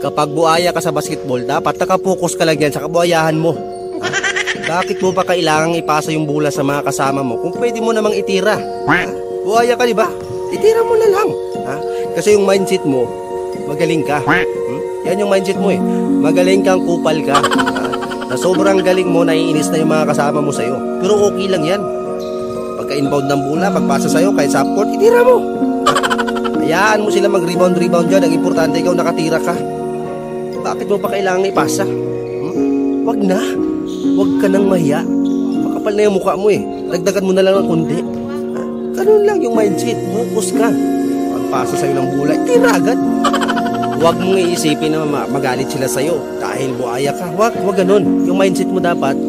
Kapag buhaya ka sa basketball, dapat nakapokus ka lang yan sa kabuhayahan mo. Ha? Bakit mo pa kailangang ipasa yung bola sa mga kasama mo kung pwede mo namang itira? Ha? Buhaya ka, di ba? Itira mo na lang. Ha? Kasi yung mindset mo, magaling ka. Yan yung mindset mo eh. Magaling kang kupal ka. Ha? Na sobrang galing mo, naiinis na yung mga kasama mo sa'yo. Pero okay lang yan. Pagka-inbound ng bola, pagpasa sa'yo, kahit sa upcourt, itira mo. Hayaan mo sila mag-rebound dyan. Ang importante, ikaw nakatira ka. Bakit mo pa kailangan ipasa? Wag na. Wag ka nang mahiya. Makapal na yung mukha mo eh. Dagdagan mo na lang ng kundi. Ganun lang yung mindset. Focus ka. Pagpasa sa'yo ng bola, itira agad. Huwag mong iisipin na magalit sila sa'yo dahil buhaya ka. Huwag ganun. Yung mindset mo dapat,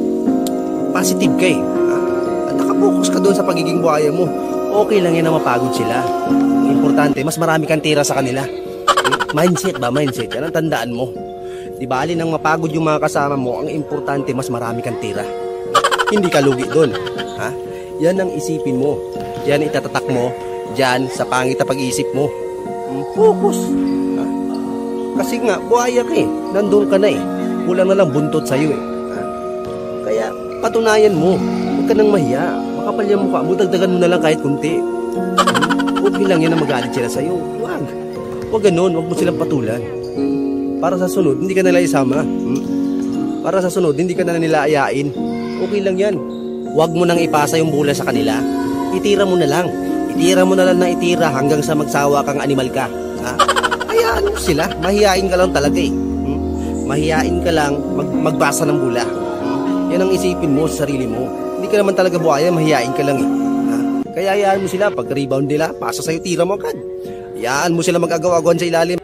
positive ka eh. At nakapokus ka doon sa pagiging buhaya mo. Okay lang yan na mapagod sila. Importante, mas marami kang tira sa kanila. Mindset ba? Mindset. Yan ang tandaan mo. Di ba, alin ang mapagod yung mga kasama mo, ang importante, mas marami kang tira. Hindi ka lugi doon. Ha? Yan ang isipin mo. Yan itatatak mo dyan sa pangit na pag-iisip mo. Focus. Ha? Kasi nga, buhaya ka eh. Nandun ka na eh. Kulang na lang buntot sa'yo eh. Ha? Kaya, patunayan mo. Huwag ka nang mahiya. Makapal yung mukha mo, dagdagan mo na lang kahit kunti. Okay lang yan na magalit sila sa'yo. Huwag ganun, huwag mo silang patulan. Para sa sunod, hindi ka nila isama. Para sa sunod, hindi ka na nila ayain. Okay lang yan. Huwag mo nang ipasa yung bola sa kanila. Itira mo na lang. Itira mo na lang na itira hanggang sa magsawa kang animal ka. Ha? Hayaan mo sila. Mahihain ka lang talaga eh. Mahihain ka lang magbasa ng bola. Yan ang isipin mo sa sarili mo. Hindi ka naman talaga buhaya, mahihain ka lang eh. Ha? Kaya hayaan mo sila. Pag rebound nila, pasa sa'yo, tira mo agad. Hayaan mo sila mag-agaw-agawan sa ilalim.